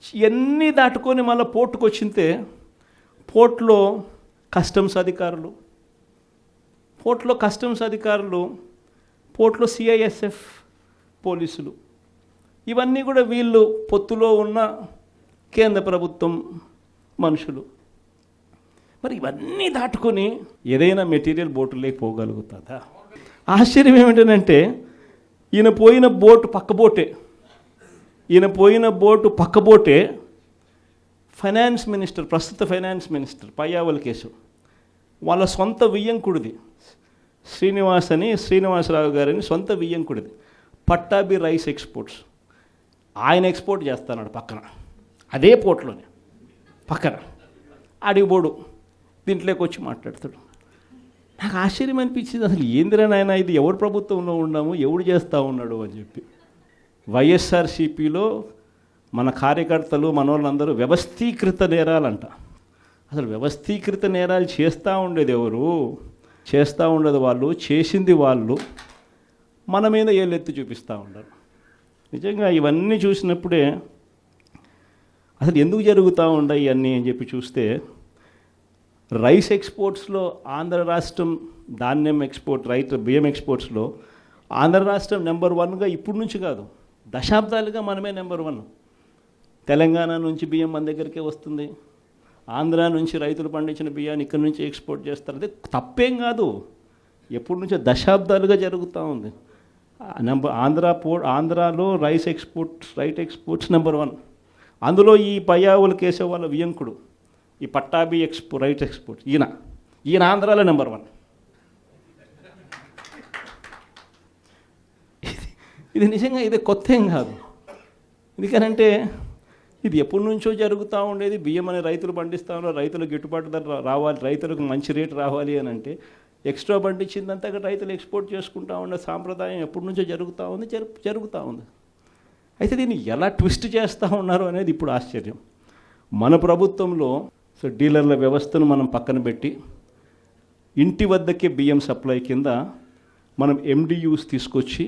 ఇవన్నీ దాటుకొని మళ్ళీ పోర్టుకు వచ్చింతే పోర్టులో కస్టమ్స్ అధికారులు, పోర్టులో సిఐఎస్ఎఫ్ పోలీసులు, ఇవన్నీ కూడా వీళ్ళు పొత్తులో ఉన్న కేంద్ర ప్రభుత్వం మనుషులు. మరి ఇవన్నీ దాటుకొని ఏదైనా మెటీరియల్ బోటులోకి పోగలుగుతుందా? ఆశ్చర్యం ఏమిటంటే ఈయన పోయిన బోటు పక్క బోటే ఫైనాన్స్ మినిస్టర్, ప్రస్తుత ఫైనాన్స్ మినిస్టర్ పయ్యావుల కేశవ్ వాళ్ళ సొంత వియ్యంకుడిది, శ్రీనివాసరావు గారని సొంత వియ్యంకుడిది, పట్టాభి రైస్ ఎక్స్పోర్ట్స్. ఆయన ఎక్స్పోర్ట్ చేస్తాడు పక్కన, అదే పోర్ట్లోనే పక్కన. అడిగిపోడు దీంట్లోకి వచ్చి మాట్లాడతాడు. నాకు ఆశ్చర్యం అనిపించింది, అసలు ఏందిరా నాయన ఇది, ఎవరు ప్రభుత్వంలో ఉన్నాము, ఎవడు చేస్తూ ఉన్నాడు అని చెప్పి. వైఎస్ఆర్సీపీలో మన కార్యకర్తలు మనోళ్ళందరూ వ్యవస్థీకృత నేరాలంట. అసలు వ్యవస్థీకృత నేరాలు చేస్తూ ఉండేది ఎవరు? చేస్తూ ఉండేది వాళ్ళు, చేసింది వాళ్ళు, మన మీద ఏళ్ళెత్తి చూపిస్తూ ఉండరు. నిజంగా ఇవన్నీ చూసినప్పుడే అసలు ఎందుకు జరుగుతూ ఉన్నాయి ఇవన్నీ అని చెప్పి చూస్తే, రైస్ ఎక్స్పోర్ట్స్లో ఆంధ్ర రాష్ట్రం ధాన్యం ఎక్స్పోర్ట్, బియ్యం ఎక్స్పోర్ట్స్లో ఆంధ్ర రాష్ట్రం నెంబర్ 1గా ఇప్పుడు నుంచి కాదు, దశాబ్దాలుగా మనమే నెంబర్ 1. తెలంగాణ నుంచి బియ్యం మన దగ్గరికే వస్తుంది, ఆంధ్ర నుంచి రైతులు పండించిన బియ్యాన్ని ఇక్కడి నుంచి ఎక్స్పోర్ట్ చేస్తారు. అదే తప్పేం కాదు, ఎప్పటి నుంచో దశాబ్దాలుగా జరుగుతూ ఉంది. ఆంధ్రాలో రైస్ ఎక్స్పోర్ట్స్ నెంబర్ 1. అందులో ఈ పయ్యావుల కేశవ్ వాళ్ళ వియంకుడు, ఈ పట్టాభి రైట్ ఎక్స్పోర్ట్స్, ఈయన ఆంధ్రాలో నెంబర్ 1. ఇది నిజంగా ఇది కొత్త ఏం కాదు. ఎందుకనంటే ఇది ఎప్పటి నుంచో జరుగుతూ ఉండేది. బియ్యం అనే రైతులు పండిస్తూ ఉన్నారు, రైతులకు గిట్టుబాటు ధర రావాలి, రైతులకు మంచి రేటు రావాలి అని అంటే ఎక్స్ట్రా పండించిందంతా రైతులు ఎక్స్పోర్ట్ చేసుకుంటూ ఉండే సాంప్రదాయం ఎప్పటి నుంచో జరుగుతూ ఉంది. అయితే దీన్ని ఎలా ట్విస్ట్ చేస్తూ ఉన్నారు అనేది ఇప్పుడు ఆశ్చర్యం. మన ప్రభుత్వంలో డీలర్ల వ్యవస్థను మనం పక్కన పెట్టి ఇంటి వద్దకే బియ్యం సప్లై కింద మనం MDUs తీసుకొచ్చి,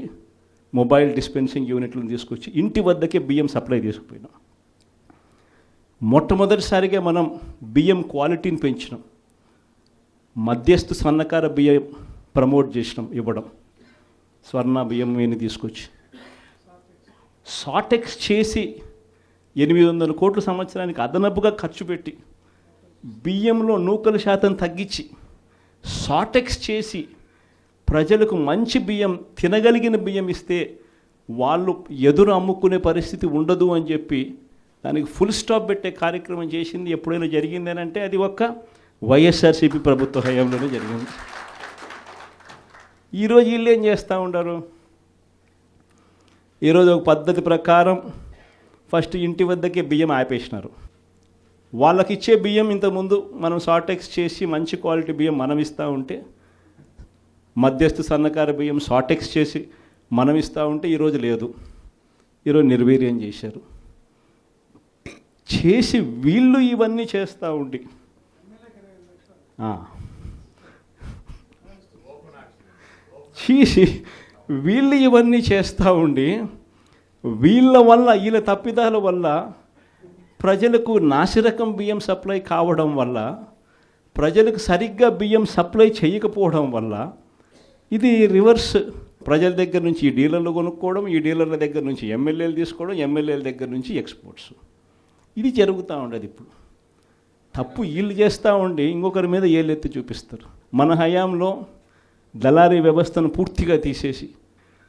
మొబైల్ డిస్పెన్సింగ్ యూనిట్లను తీసుకొచ్చి ఇంటి వద్దకే బియ్యం సప్లై తీసుకుపోయినాం. మొట్టమొదటిసారిగా మనం బియ్యం క్వాలిటీని పెంచినాం, మధ్యస్థు సన్నకార బియ్యం ప్రమోట్ చేసినాం, ఇవ్వడం, స్వర్ణ బియ్యం అని తీసుకొచ్చి సాటెక్స్ చేసి 800 కోట్ల సంవత్సరానికి అదనపుగా ఖర్చు పెట్టి బియ్యంలో నూకల శాతం తగ్గించి సాటెక్స్ చేసి ప్రజలకు మంచి బియ్యం, తినగలిగిన బియ్యం ఇస్తే వాళ్ళు ఎదురు అమ్ముకునే పరిస్థితి ఉండదు అని చెప్పి దానికి ఫుల్ స్టాప్ పెట్టే కార్యక్రమం చేసింది ఎప్పుడైనా జరిగింది అంటే అది ఒక్క వైఎస్ఆర్సీపీ ప్రభుత్వ హయాంలోనే జరిగింది. ఈరోజు వీళ్ళు ఏం చేస్తూ ఉంటారు? ఈరోజు ఒక పద్ధతి ప్రకారం ఫస్ట్ ఇంటి వద్దకే బియ్యం ఆపేసినారు. వాళ్ళకి ఇచ్చే బియ్యం ఇంతకుముందు మనం సాటెక్స్ చేసి మంచి క్వాలిటీ బియ్యం మనం ఇస్తూ ఉంటే, మధ్యస్థు సన్నకార బియ్యం సాటెక్స్ చేసి మనం ఇస్తూ ఉంటే ఈరోజు లేదు. ఈరోజు నిర్వీర్యం చేశారు. చేసి వీళ్ళు ఇవన్నీ చేస్తూ ఉండి వీళ్ళు ఇవన్నీ చేస్తూ ఉండి వీళ్ళ తప్పిదాల వల్ల ప్రజలకు నాసిరకం బియ్యం సప్లై కావడం వల్ల, ప్రజలకు సరిగ్గా బియ్యం సప్లై చేయకపోవడం వల్ల ఇది రివర్స్. ప్రజల దగ్గర నుంచి ఈ డీలర్లు కొనుక్కోవడం, ఈ డీలర్ల దగ్గర నుంచి ఎమ్మెల్యేలు తీసుకోవడం, ఎమ్మెల్యేల దగ్గర నుంచి ఎక్స్పోర్ట్స్, ఇది జరుగుతూ ఉండదు. ఇప్పుడు తప్పు వీళ్ళు చేస్తూ ఉండి ఇంకొకరి మీద ఏళ్ళెత్తి చూపిస్తారు. మన హయాంలో దళారీ వ్యవస్థను పూర్తిగా తీసేసి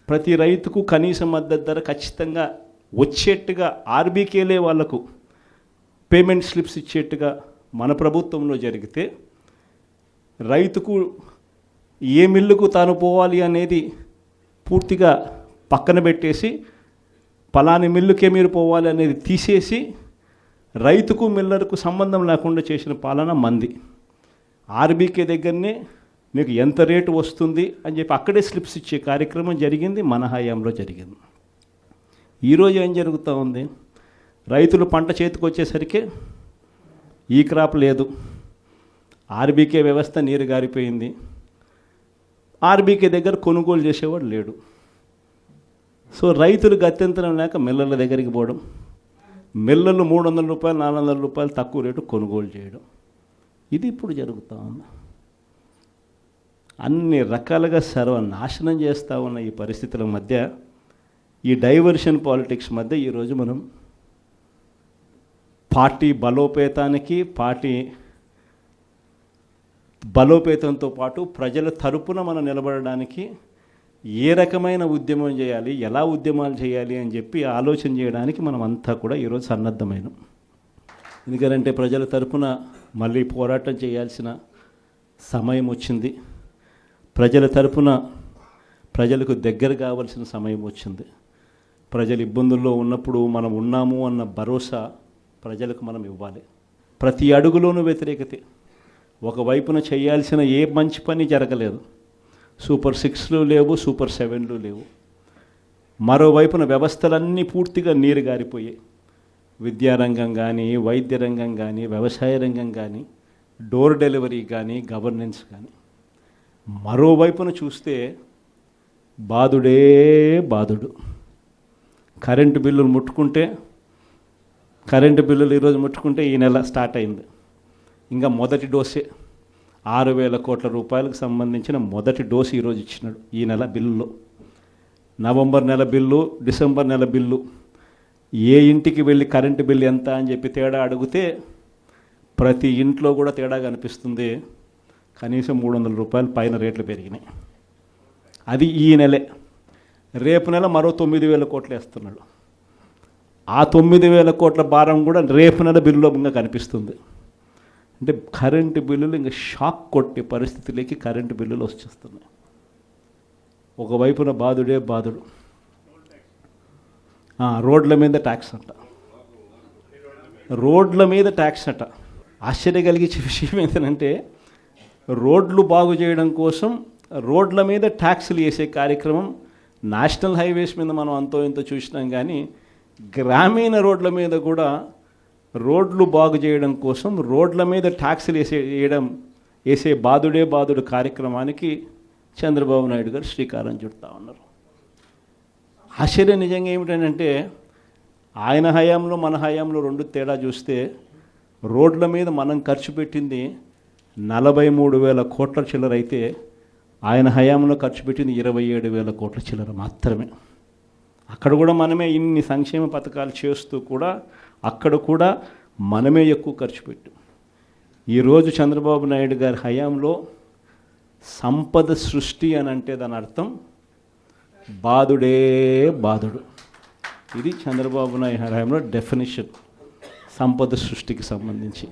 ప్రతి రైతుకు కనీస మద్దతు ధర ఖచ్చితంగా వచ్చేట్టుగా ఆర్బీకేలే వాళ్లకు పేమెంట్ స్లిప్స్ ఇచ్చేట్టుగా మన ప్రభుత్వంలో జరిగితే, రైతుకు ఏ మిల్లుకు తాను పోవాలి అనేది పూర్తిగా పక్కన పెట్టేసి పలాని మిల్లుకే మీరు పోవాలి అనేది తీసేసి రైతుకు మిల్లర్కు సంబంధం లేకుండా చేసిన పాలన మంది. ఆర్బీకే దగ్గరనే మీకు ఎంత రేటు వస్తుంది అని చెప్పి అక్కడే స్లిప్స్ ఇచ్చే కార్యక్రమం జరిగింది, మన హయాంలో జరిగింది. ఈరోజు ఏం జరుగుతూ ఉంది? రైతులు పంట చేతికి వచ్చేసరికి ఈ క్రాప్ లేదు, ఆర్బీకే వ్యవస్థ నీరు గారిపోయింది, ఆర్బీకే దగ్గర కొనుగోలు చేసేవాడు లేడు. సో రైతులు గత్యంతరం లేక మిల్లర్ల దగ్గరికి పోవడం, మిల్లలు 300 రూపాయలు 400 రూపాయలు తక్కువ రేటు కొనుగోలు చేయడం, ఇది ఇప్పుడు జరుగుతూ ఉంది. అన్ని రకాలుగా సర్వనాశనం చేస్తూ ఉన్న ఈ పరిస్థితుల మధ్య, ఈ డైవర్షన్ పాలిటిక్స్ మధ్య ఈరోజు మనం పార్టీ బలోపేతంతో పాటు ప్రజల తరపున మనం నిలబడడానికి ఏ రకమైన ఉద్యమం చేయాలి, ఎలా ఉద్యమాలు చేయాలి అని చెప్పి ఆలోచన చేయడానికి మనం అంతా కూడా ఈరోజు సన్నద్ధమైనాం. ఎందుకంటే ప్రజల తరపున మళ్ళీ పోరాటం చేయాల్సిన సమయం వచ్చింది. ప్రజల తరపున ప్రజలకు దగ్గర కావాల్సిన సమయం వచ్చింది. ప్రజలు ఇబ్బందుల్లో ఉన్నప్పుడు మనం ఉన్నాము అన్న భరోసా ప్రజలకు మనం ఇవ్వాలి. ప్రతి అడుగులోనూ వ్యతిరేకతే. ఒకవైపున చేయాల్సిన ఏ మంచి పని జరగలేదు. సూపర్ 6లు లేవు, సూపర్ 7లు లేవు. మరోవైపున వ్యవస్థలన్నీ పూర్తిగా నీరు గారిపోయాయి. విద్యారంగం కానీ, వైద్య రంగం కానీ, వ్యవసాయ రంగం కానీ, డోర్ డెలివరీ కానీ, గవర్నెన్స్ కానీ. మరోవైపున చూస్తే బాధుడే బాధుడు. కరెంటు బిల్లులు ఈరోజు ముట్టుకుంటే ఈ నెల స్టార్ట్ అయింది. ఇంకా మొదటి డోసే 6,000 కోట్ల రూపాయలకు సంబంధించిన మొదటి డోసు ఈరోజు ఇచ్చినాడు ఈ నెల బిల్లులో. నవంబర్ నెల బిల్లు, డిసెంబర్ నెల బిల్లు, ఏ ఇంటికి వెళ్ళి కరెంటు బిల్లు ఎంత అని చెప్పి తేడా అడిగితే ప్రతి ఇంట్లో కూడా తేడా కనిపిస్తుంది. కనీసం 300 రూపాయలు పైన రేట్లు పెరిగినాయి. అది ఈ నెలే. రేపు నెల మరో 9,000 కోట్లు వేస్తున్నాడు. ఆ 9,000 కోట్ల భారం కూడా రేపు నెల బిల్లులో ఇంకా కనిపిస్తుంది. అంటే కరెంటు బిల్లులు ఇంకా షాక్ కొట్టే పరిస్థితిలోకి కరెంటు బిల్లులు వచ్చేస్తున్నాయి. ఒకవైపున బాధుడే బాధుడు. రోడ్ల మీద ట్యాక్స్ అట. ఆశ్చర్య కలిగించే విషయం ఏంటంటే, రోడ్లు బాగు చేయడం కోసం రోడ్ల మీద ట్యాక్సులు వేసే కార్యక్రమం నేషనల్ హైవేస్ మీద మనం అంతో ఇంతో చూసినాం. కానీ గ్రామీణ రోడ్ల మీద కూడా రోడ్లు బాగు చేయడం కోసం రోడ్ల మీద ట్యాక్సులు వేసే బాధుడే బాధుడు కార్యక్రమానికి చంద్రబాబు నాయుడు గారు శ్రీకారం చుడతా ఉన్నారు. ఆశ్చర్యం నిజంగా ఏమిటంటే, ఆయన హయాంలో మన హయాంలో రెండు తేడా చూస్తే, రోడ్ల మీద మనం ఖర్చు పెట్టింది 43,000 కోట్ల చిల్లర అయితే ఆయన హయాంలో ఖర్చు పెట్టింది 27,000 కోట్ల చిల్లర మాత్రమే. అక్కడ కూడా మనమే ఇన్ని సంక్షేమ పథకాలు చేస్తూ కూడా అక్కడ కూడా మనమే ఎక్కువ ఖర్చు పెట్టాం. ఈరోజు చంద్రబాబు నాయుడు గారి హయాంలో సంపద సృష్టి అని అంటే దాని అర్థం బాధుడే బాధుడు. ఇది చంద్రబాబు నాయుడు హయాంలో డెఫినిషన్ సంపద సృష్టికి సంబంధించి.